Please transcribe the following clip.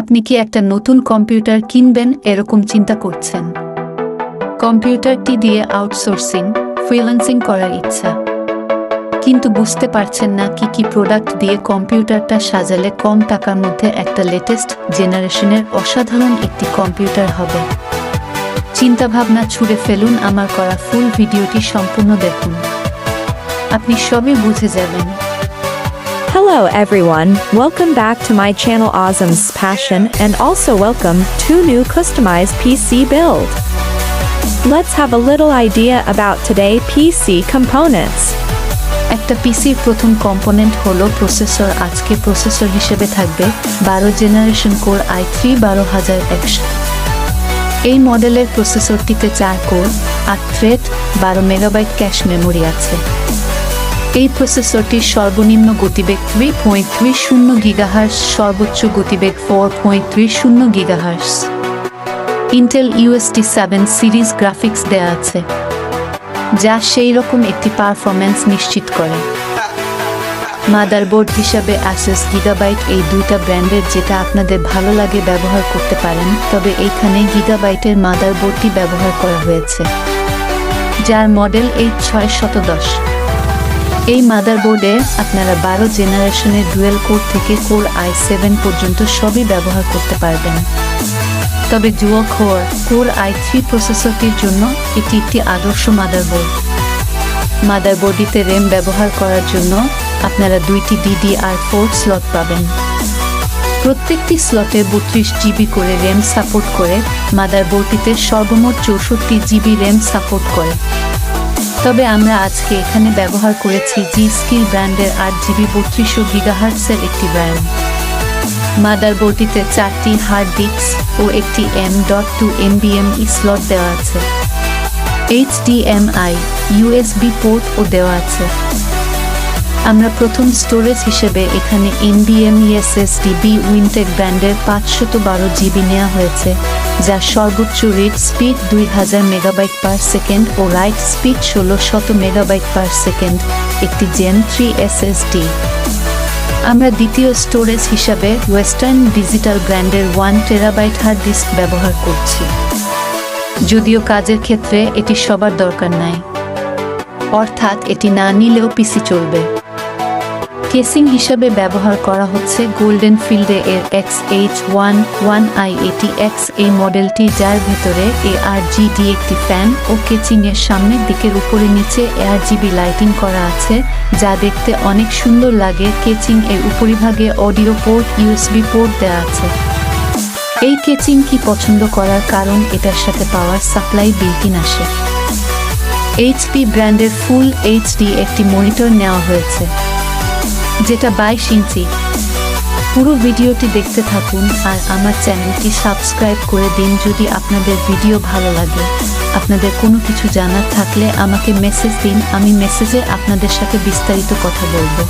আপনি কি একটা নতুন কম্পিউটার কিনবেন এরকম চিন্তা করছেন? কম্পিউটারটি দিয়ে আউটসোর্সিং, ফ্রিল্যান্সিং করার ইচ্ছা, কিন্তু বুঝতে পারছেন না কি প্রোডাক্ট দিয়ে কম্পিউটারটা সাজালে কম টাকার মধ্যে একটা লেটেস্ট জেনারেশনের অসাধারণ একটি কম্পিউটার হবে। চিন্তাভাবনা ছুড়ে ফেলুন, আমার করা ফুল ভিডিওটি সম্পূর্ণ দেখুন, আপনি সবই বুঝে যাবেন। Hello everyone, welcome back to my channel Awesom's Passion, and also welcome to new customized PC build. Let's have a little idea about today PC components. একটা পিসির প্রথম কম্পোনেন্ট হলো প্রসেসর। আজকে প্রসেসর হিসেবে থাকবে 12 জেনারেশন কোর i3-12100। এই মডেলের প্রসেসরটিতে 4 core, 8 thread, 12 megabyte cache memory আছে। এই প্রসেসরটির সর্বনিম্ন গতিবেগ 3.30 গিগাহার্টজ, সর্বোচ্চ গতিবেগ 4.30 gigahertz. Intel USD 7 series graphics দেয়া আছে, যা সেই রকম একটি পারফরম্যান্স নিশ্চিত করে। মাদারবোর্ড হিসাবে ASUS GIGABYTE, এই দুইটা ব্র্যান্ডের যেটা আপনাদের ভালো লাগে ব্যবহার করতে পারেন, তবে এইখানে গিগাবাইটের মাদারবোর্ডটি ব্যবহার করা হয়েছে, যার মডেল H610। এই মাদারবোর্ডে আপনারা 12 জেনারেশনের ডুয়েল কোর থেকে কোর i7 পর্যন্ত সবই ব্যবহার করতে পারবেন। তবে ডুয়াল কোর i3 প্রসেসরটির জন্য এটি একটি আদর্শ মাদারবোর্ড। মাদারবোর্ডটিতে র্যাম ব্যবহার করার জন্য আপনারা 2টি DDR4 স্লট পাবেন। প্রত্যেকটি স্লটে 32 জিবি করে র্যাম সাপোর্ট করে। মাদারবোর্ডটিতে সর্বমোট 64 জিবি র্যাম সাপোর্ট করে। তবে আমরা আজকে এখানে ব্যবহার করেছি G.SKILL ব্র্যান্ডের 8GB 3200 গিগাহার্টজের একটি র্যাম। মাদারবোর্ডটিতে 4টি হার্ড ডিস্ক ও একটি M.2 NVMe স্লট দেওয়া আছে। HDMI, USB পোর্ট ও দেওয়া আছে। আমরা প্রথম স্টোরেজ হিসেবে এখানে NVMe SSD BIWINTECH ব্র্যান্ডের 512 জিবি নেওয়া হয়েছে, যার সর্বোচ্চ read speed 2000 megabyte per second ও write speed 1600 megabyte per second, একটি Gen 3 SSD। আমরা দ্বিতীয় স্টোরেজ হিসাবে ওয়েস্টার্ন ডিজিটাল ব্র্যান্ডের 1 টেরাবাইট হার্ড ডিস্ক ব্যবহার করছি, যদিও কাজের ক্ষেত্রে এটি সবার দরকার নাই, অর্থাৎ এটি না নিলেও পিসি চলবে। কেসিং হিসাবে ব্যবহার করা হচ্ছে গোল্ডেন ফিল্ডে এর XH118X এই মডেলটি, যার ভেতরে ARGB একটি ফ্যান ও কেচিং এর সামনের দিকের উপরে নিচে ARGB লাইটিং করা আছে, যা দেখতে অনেক সুন্দর লাগে। কেচিং এর উপরিভাগে অডিও পোর্ট, USB পোর্ট দেওয়া আছে। এই কেচিং কি পছন্দ করার কারণ এটার সাথে পাওয়ার সাপ্লাই বিল্ট-ইন আসে। HP ব্র্যান্ডের ফুল HD একটি মনিটর নেওয়া হয়েছে, যেটা 22 ইঞ্চি। পুরো ভিডিওটি দেখতে থাকুন আর আমার চ্যানেলটি সাবস্ক্রাইব করে দিন যদি আপনাদের ভিডিও ভালো লাগে। আপনাদের কোনো কিছু জানার থাকলে আমাকে মেসেজ দিন, আমি মেসেজে আপনাদের সাথে বিস্তারিত কথা বলবো।